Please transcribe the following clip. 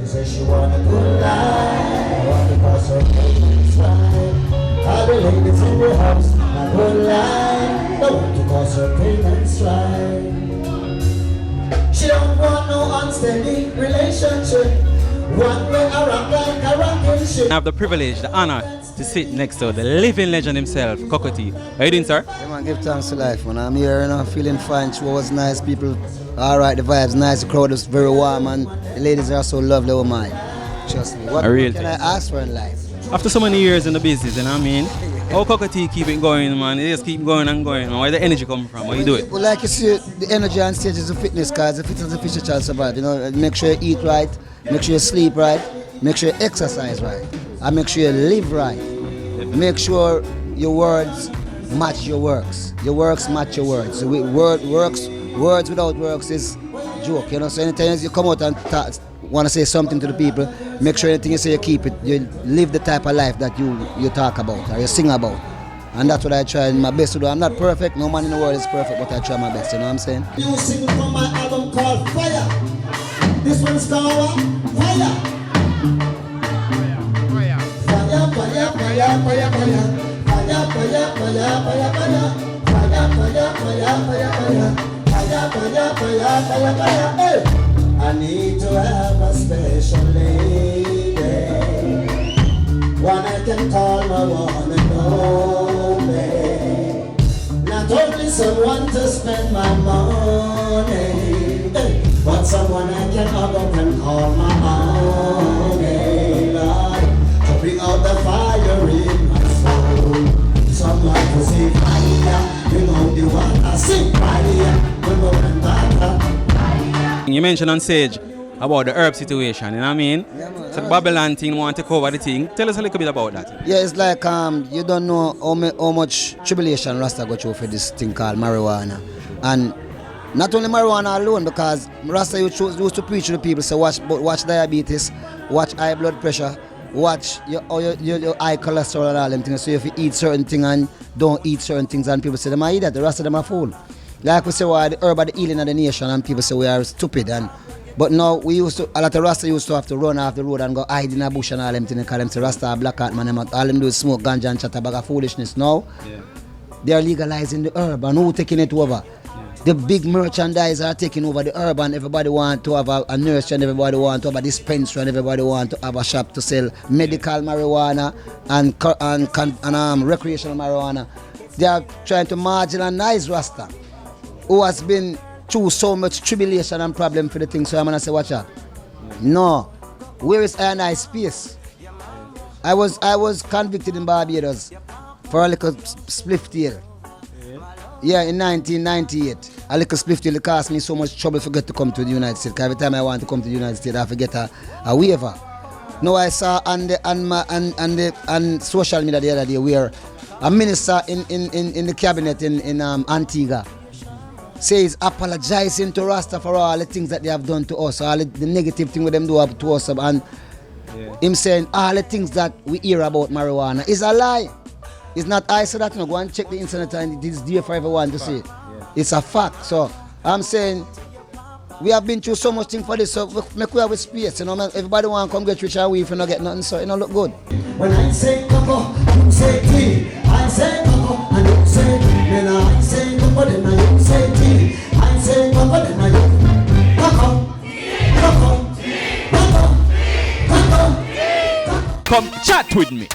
She says she want a good life. Want to pass her payments right. All the ladies in the house, a good life. Don't want to pass her payments right. She don't want no unsteady relationship. One way around like a rocking ship. I have the privilege, the honor to sit next to the living legend himself, Cocotti. How you doing, sir? Yeah, man, give thanks to life, man. I'm here, feeling fine. Show was nice, people. All right, the vibes nice, the crowd is very warm, and the ladies are so lovely. Oh my, trust me. What can I ask for in life? After so many years in the business, you know what I mean? How Cocotti keep it going, man? They just keep going and going, man. Where the energy come from? How you do it? Well, like you see, the energy on stage is the fitness, cause the fitness is the future shall survive. Make sure you eat right, make sure you sleep right, make sure you exercise right, and make sure you live right. Make sure your words match your works. Your works match your words. So words without works is joke. So anytime you come out and want to say something to the people, make sure anything you say you keep it. You live the type of life that you talk about or you sing about. And that's what I try my best to do. I'm not perfect. No man in the world is perfect, but I try my best. You know what I'm saying? You sing from my album called Fire. This one's called Fire. I need to have a special lady, one I can call my one and only. Not only someone to spend my money, but someone I can hug up and call my own. To bring out the fire in my soul. Some like to see fire, you know the one I see fire. You mentioned on stage about the herb situation, you know what I mean? Yeah, man. So the Babylon thing want to cover the thing. Tell us a little bit about that. Yeah, it's like you don't know how much tribulation Rasta go through for this thing called marijuana. And not only marijuana alone, because Rasta used to preach to the people, say watch diabetes, watch high blood pressure, watch your high cholesterol and all them things. So if you eat certain things and don't eat certain things, and people say them are idiot, the rest of them are fool. Like we say, why the herb of the healing of the nation, and people say we are stupid. But now a lot of Rasta used to have to run off the road and go hide in a bush and all them things, because them say Rasta are black out, man. All them do is smoke ganja and chat about foolishness. Now, they are legalizing the herb, and who taking it over? The big merchandise are taking over the herb, and everybody want to have a nursery, and everybody want to have a dispensary, and everybody want to have a shop to sell medical marijuana and recreational marijuana. They are trying to marginalize Rasta, who has been through so much tribulation and problem for the thing. So I'm gonna say, watch out. No. Where is I space? I was convicted in Barbados for a little spliff deal. Yeah, in 1998. A little spliff deal cost me so much trouble to get to come to the United States. Every time I want to come to the United States, I have to get a waiver. Now I saw on social media the other day where a minister in the cabinet in Antigua says apologizing to Rasta for all the things that they have done to us, all the negative things them do to us, and him saying all the things that we hear about marijuana is a lie. It's not I said that. No, go and check the internet, and it is there for everyone to see. It's a fact. So I'm saying we have been through so much thing for this, so make we have a space. Everybody want to come get rich and we if you not get nothing, so it don't look good. When I say cocoa, you say tea. I say cocoa and you say tea. Then I say cocoa, then you say tea. I say cocoa, then you cocoa, cocoa, cocoa, cocoa. Come chat with me.